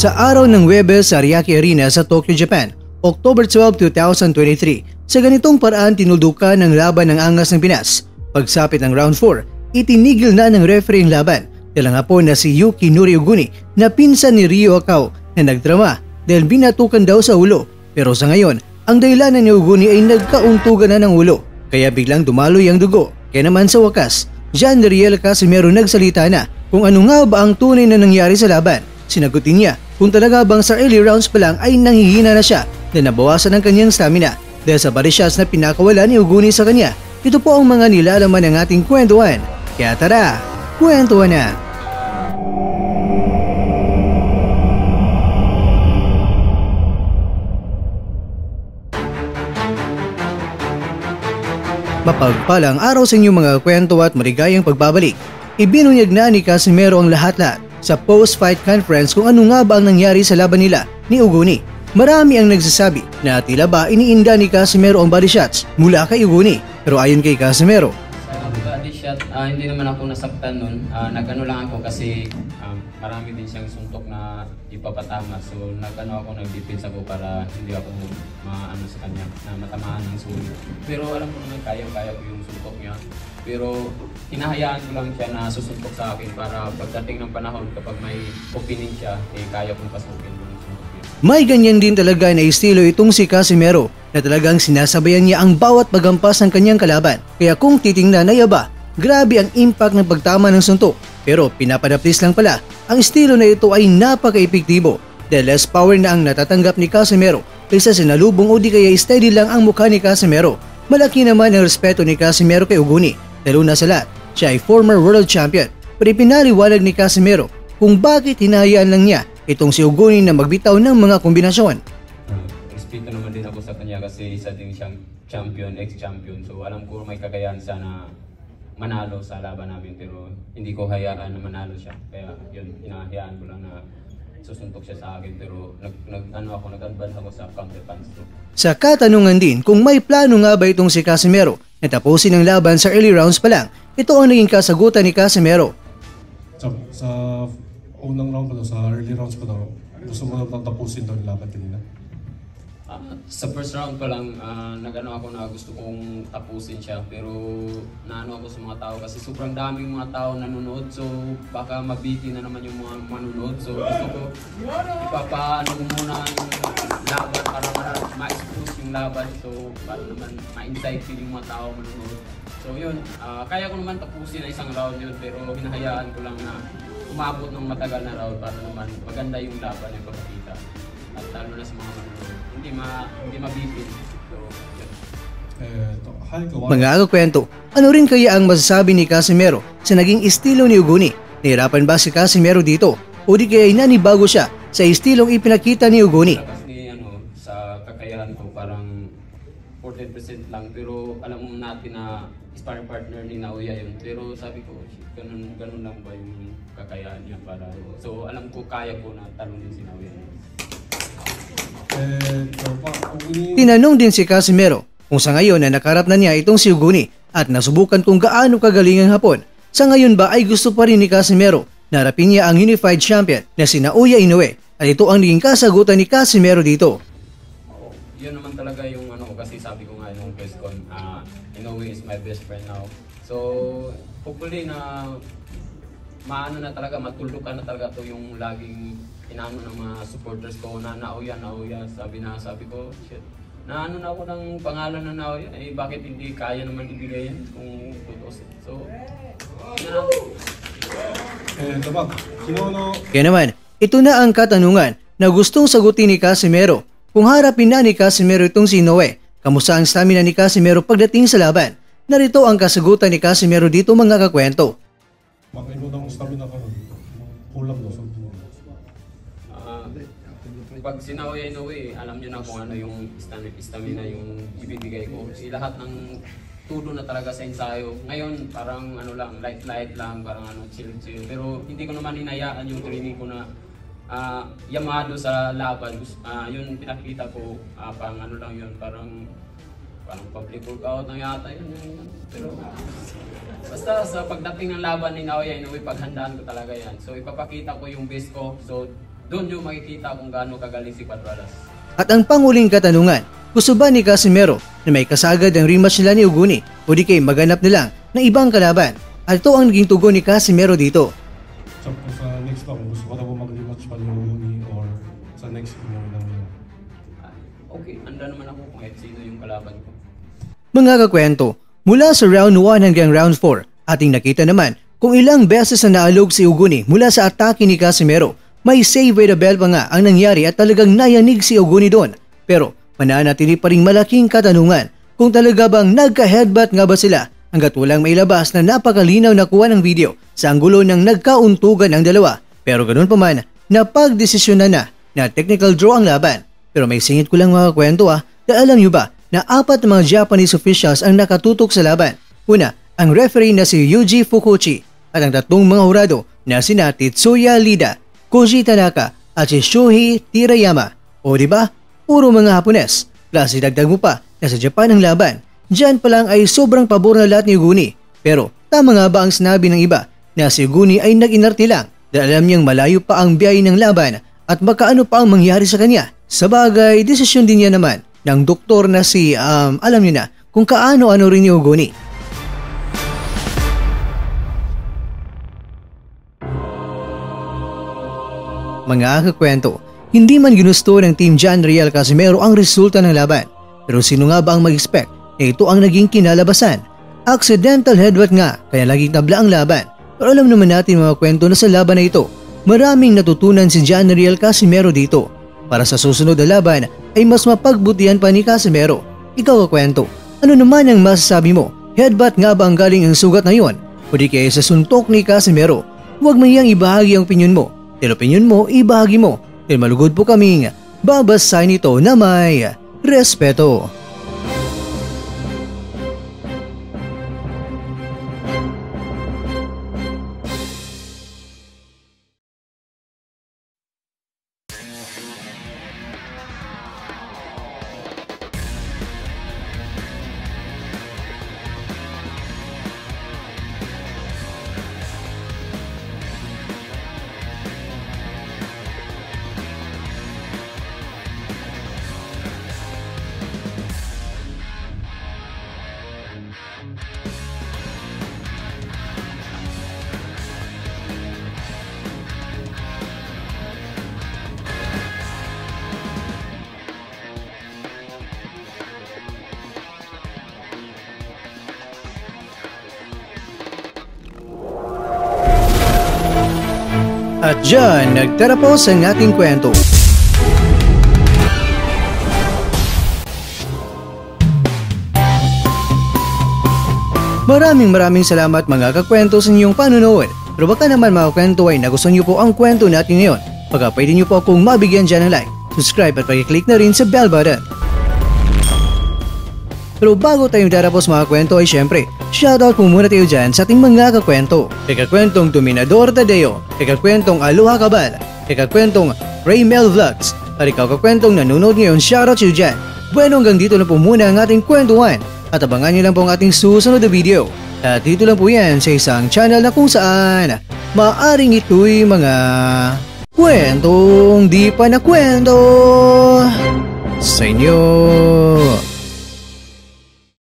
Sa araw ng Huwebes sa Ariake Arena sa Tokyo, Japan, October 12, 2023, sa ganitong paraan tinuldukan ng laban ng Angas ng Pinas. Pagsapit ng round 4, itinigil na ng referee ang laban dahil nga po na si Yukinori Oguni na pinsan ni Ryo Akao na nagdrama dahil binatukan daw sa ulo. Pero sa ngayon, ang dahilanan ni Oguni ay nagkauntugan na ng ulo kaya biglang dumaloy ang dugo. Kaya naman sa wakas, John Riel Casimero nagsalita na kung ano nga ba ang tunay na nangyari sa laban. Sinagutin niya kung talaga bang sa early rounds pa lang ay nanghihina na siya na nabawasan ang kanyang stamina dahil sa body shots na pinakawala ni Oguni sa kanya. Ito po ang mga nilalaman ng ating kwentuhan. Kaya tara, kwentuhan na! Mapagpalang araw sa inyong mga kwento at maligayang pagbabalik. Ibinunyag na ni Casimero ang lahat-lahat sa post-fight conference kung ano nga ba ang nangyari sa laban nila ni Oguni. Marami ang nagsasabi na tila ba iniinda ni Casimero ang body shots mula kay Oguni. Pero ayon kay Casimero, body shot, hindi naman ako nasaktan nun. Nagano lang ako kasi marami din siyang suntok na ipapatama. So nag-defense ako para hindi ako maano sa kanya na matamaan ng sulit. Pero alam ko naman kaya-kaya ko yung suntok niya. Pero hinahayaan ko lang siya na susuntok sa akin para pagdating ng panahon kapag may opening siya, kaya kong pasukin yung suntok niya. May ganyan din talaga na estilo itong si Casimero na talagang sinasabayan niya ang bawat paghampas ng kanyang kalaban. Kaya kung titingnan ay aba, grabe ang impact ng pagtama ng suntok. Pero pinapadaplis lang pala, ang estilo na ito ay napaka-epektibo dahil less power na ang natatanggap ni Casimero kaysa sinalubong o di kaya steady lang ang mukha ni Casimero. Malaki naman ang respeto ni Casimero kay Oguni dahil una sa lahat, siya ay former world champion. Pero ipinaliwanag ni Casimero kung bakit hinahayaan lang niya itong si Oguni na magbitaw ng mga kombinasyon. Respeto naman din ako sa kanya kasi isa din siyang champion, ex-champion. So alam ko may kakayahan siya na manalo sa laban namin pero hindi ko hayaan na manalo siya. Kaya yun, hinahayaan ko lang na susuntok siya sa akin pero nag-advance ako sa counter punch. Sa katanungan din kung may plano nga ba itong si Casimero na tapusin ang laban sa early rounds pa lang, ito ang naging kasagutan ni Casimero. Sa unang round pa daw, sa early rounds pa daw, gusto mo nang tapusin daw yung laban kanina? Sa first round pa lang, nag-ano ako na gusto kong tapusin siya pero naano ako sa mga tao kasi sobrang daming mga tao nanonood so baka mabiti na naman yung mga manonood so gusto ko ipapaano muna yung laban para ma-expose yung laban so para naman ma-insight yung mga tao manonood. So yun, kaya ko naman tapusin na isang round yun pero hinahayaan ko lang na umabot ng matagal na round para naman maganda yung laban yung papakita. At lalo na sa mga manonood, hindi mabibig. So, mga agakwento, ano rin kaya ang masasabi ni Casimero sa naging estilo ni Oguni? Nahirapan ba si Casimero dito? O di kaya nanibago siya sa estilong ipinakita ni Oguni? Kasi sa kakayahan ko parang 14% lang pero alam mo natin na sparring partner ni Naoya yun. Pero sabi ko, ganun lang ba yung kakayahan niya para... So alam ko kaya ko na talunin si Naoya. Tinanong din si Casimero kung sa ngayon na nakarap na niya itong si Oguni at nasubukan kung gaano kagaling ang Hapon. Sa ngayon ba ay gusto pa rin ni Casimero na harapin niya ang unified champion na si Naoya Inoue at ito ang naging kasagutan ni Casimero dito. Yun naman talaga yung kasi sabi ko nga nung press con, Inoue is my best friend now. So hopefully na maano na talaga, matulukan na talaga to yung laging inaano ng mga supporters ko na Naoya. Sabi ko, shit, naano na ako ng pangalan na Naoya, bakit hindi kaya naman ibigay yan kung tutusin. So, kaya naman, ito na ang katanungan na gustong sagutin ni Casimero. Kung harapin na ni Casimero itong si Inoue, kamusta ang stamina ni Casimero pagdating sa laban? Narito ang kasagutan ni Casimero dito mga kakwento. Makaino daw ang stamina ka nun. Kulang daw sa pag sinaoya Inoue, alam niyo na kung ano yung stamina yung ibibigay ko. Lahat ng tulo na talaga sa ensayo. Ngayon, parang lang, light lang, parang chill. Pero hindi ko naman hinayaan yung training ko na yamado sa laban. Yun pinakita ko, parang lang yun, parang public workout na yata yun. Pero basta sa pagdating ng laban ni Naoya Inoue, paghandaan ko talaga yan. So ipapakita ko yung best ko. So doon nyo makikita kung gaano kagaling si Cuadradas. At ang panguling katanungan, gusto ba ni Casimero na may kasagad ang rematch nila ni Uguni o di kay maganap na lang ng ibang kalaban? At ito ang naging tugon ni Casimero dito. Sa next time, gusto ko na po mag-rematch pa ni Uguni or sa next film lang nila. Okay, anda naman ako kahit sino yung kalaban ko. Mga kakwento, mula sa round 1 hanggang round 4, ating nakita naman kung ilang beses na naalog si Uguni mula sa atake ni Casimero. May save by the bell pa nga ang nangyari at talagang nayanig si Uguni doon. Pero mananatili pa ring malaking katanungan kung talaga bang nagka-headbutt nga ba sila hanggat walang mailabas na napakalinaw na kuha ng video sa anggulo ng nagkauntugan ang dalawa. Pero ganun pa man, napagdesisyon na technical draw ang laban. Pero may singit ko lang mga kwento dahil alam nyo ba na 4 na mga Japanese officials ang nakatutok sa laban. Una, ang referee na si Yuji Fukuchi at ang 3 mga hurado na sina Tetsuya Lida, Koji Tanaka at si Shuhei Tirayama. O diba? Puro mga Hapones. Plus idagdag mo pa na sa Japan ang laban. Diyan pa lang ay sobrang pabor na lahat ni Uguni. Pero tama nga ba ang sinabi ng iba na si Uguni ay nag-inarte lang dahil alam niyang malayo pa ang biyahe ng laban at makaano pa ang mangyari sa kanya? Sabagay, desisyon din niya naman ng doktor na si alam niyo na kung kaano-ano rin ni Uguni. Mga kakwento, hindi man ginusto ng Team John Riel Casimero ang resulta ng laban. Pero sino nga ba ang mag-expect na ito ang naging kinalabasan? Accidental headbutt nga kaya laging tabla ang laban. Pero alam naman natin mga kwento na sa laban na ito, maraming natutunan si John Riel Casimero dito. Para sa susunod na laban ay mas mapagbutihan pa ni Casimero. Ikaw kakwento, ano naman ang masasabi mo? Headbutt nga ba ang galing ang sugat na yon? O di kaya sa suntok ni Casimero? Huwag mayang ibahagi ang opinyon mo. Dahil opinyon mo, ibahagi mo. Dahil malugod po kaming babasahin ito na may respeto. At dyan, nagtatapos ang ating kwento. Maraming salamat mga kakwento sa inyong panunood. Pero baka naman mga kwento ay nagustuhan niyo po ang kwento natin ngayon. Baka pwede niyo po akong mabigyan dyan ng like, subscribe at pag-click na rin sa bell button. Pero bago tayong darapos mga kwento ay syempre, shoutout po muna tayo dyan sa ating mga kakwento. Kay kakwentong Dominador Tadeo, kay kakwentong Aloha Kabal, kay kakwentong Raymel Vlogs, at ikaw kakwentong nanonood ngayon, shoutout sa'yo dyan. Bueno, hanggang dito na po muna ang ating kwentuhan at abangan nyo lang po ang ating susunod na video. At dito lang po yan sa isang channel na kung saan maaring ito'y mga kwentong di pa na kwento sa inyo.